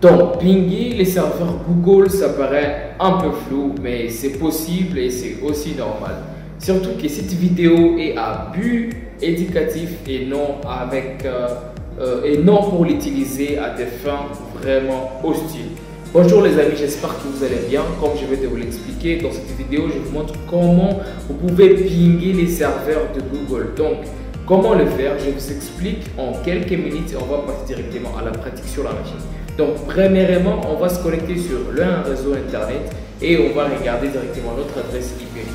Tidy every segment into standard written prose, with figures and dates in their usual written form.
Donc, pinguer les serveurs Google, ça paraît un peu flou, mais c'est possible et c'est aussi normal. Surtout que cette vidéo est à but éducatif et non pour l'utiliser à des fins vraiment hostiles. Bonjour les amis, j'espère que vous allez bien. Comme je vais vous l'expliquer dans cette vidéo, je vous montre comment vous pouvez pinguer les serveurs de Google. Donc, comment le faire? Je vous explique en quelques minutes et on va passer directement à la pratique sur la machine. Donc, premièrement, on va se connecter sur un réseau internet et on va regarder directement notre adresse IP.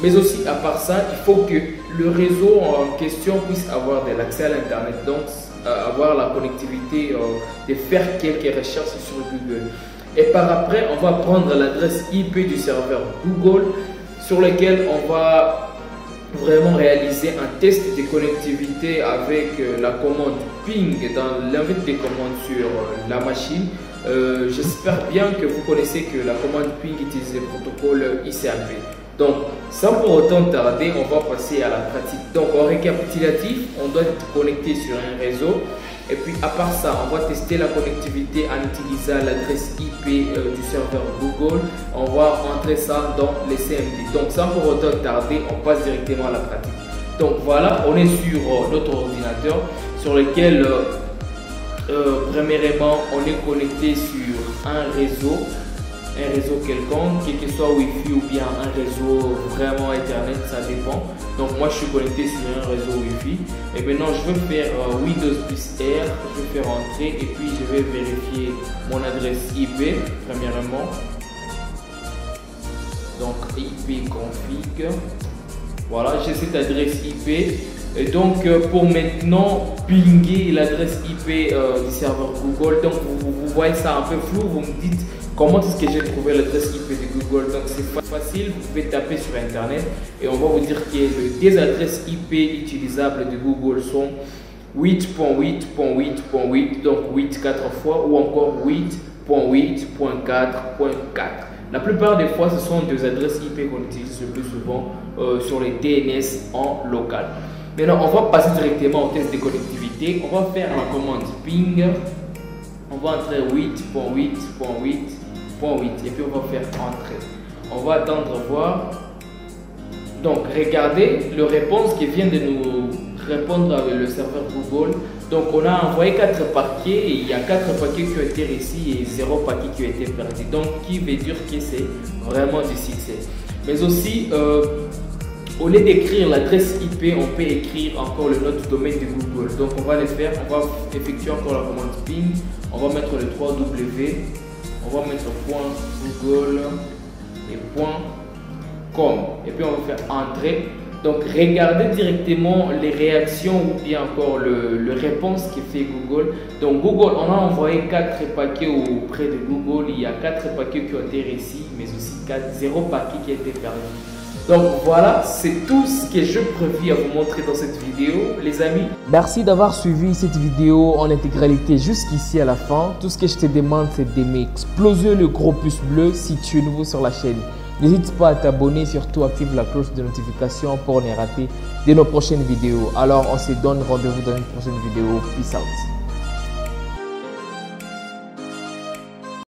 Mais aussi, à part ça, il faut que le réseau en question puisse avoir de l'accès à l'internet, donc avoir la connectivité, de faire quelques recherches sur Google. Et par après, on va prendre l'adresse IP du serveur Google sur lequel on va vraiment réaliser un test de connectivité avec la commande ping dans l'invite des commandes sur la machine. J'espère bien que vous connaissez que la commande ping utilise le protocole ICMP. Donc, sans pour autant tarder, on va passer à la pratique. Donc, en récapitulatif, on doit être connecté sur un réseau. Et puis, à part ça, on va tester la connectivité en utilisant l'adresse IP du serveur Google. On va entrer ça dans les CMD. Donc, sans pour autant tarder, on passe directement à la pratique. Donc, voilà, on est sur notre ordinateur sur lequel, premièrement, on est connecté sur un réseau quelconque, quel que soit Wi-Fi ou bien un réseau vraiment Internet, ça dépend. Donc moi je suis connecté sur un réseau Wi-Fi et maintenant je veux faire Windows plus R, je vais faire entrer et puis je vais vérifier mon adresse IP premièrement. Donc IP config, voilà, j'ai cette adresse IP. Et donc pour maintenant pinguer l'adresse IP du serveur Google, donc vous voyez ça un peu flou, vous me dites comment est-ce que j'ai trouvé l'adresse IP de Google. Donc c'est facile, vous pouvez taper sur internet et on va vous dire que les adresses IP utilisables de Google sont 8.8.8.8, donc 8 4 fois, ou encore 8.8.4.4. La plupart des fois ce sont des adresses IP qu'on utilise le plus souvent sur les DNS en local. Maintenant on va passer directement au test de connectivité. On va faire la commande ping. On va entrer 8.8.8.8 et puis on va faire entrer. On va attendre voir. Donc regardez le réponse qui vient de nous répondre avec le serveur Google. Donc on a envoyé 4 paquets et il y a 4 paquets qui ont été réussis et 0 paquet qui ont été perdu. Donc qui veut dire que c'est vraiment du succès. Mais aussi au lieu d'écrire l'adresse IP, on peut écrire encore le nom du domaine de Google. Donc on va le faire, on va effectuer encore la commande ping. On va mettre le 3W, on va mettre .google et .com et puis on va faire entrer. Donc regardez directement les réactions ou bien encore le réponse qui fait Google. Donc Google, on a envoyé 4 paquets auprès de Google. Il y a 4 paquets qui ont été réussis, mais aussi 0 paquet qui a été perdu. Donc voilà, c'est tout ce que je prévis à vous montrer dans cette vidéo, les amis. Merci d'avoir suivi cette vidéo en intégralité jusqu'ici à la fin. Tout ce que je te demande, c'est d'aimer, exploser le gros pouce bleu si tu es nouveau sur la chaîne. N'hésite pas à t'abonner, surtout active la cloche de notification pour ne rater de nos prochaines vidéos. Alors on se donne rendez-vous dans une prochaine vidéo. Peace out.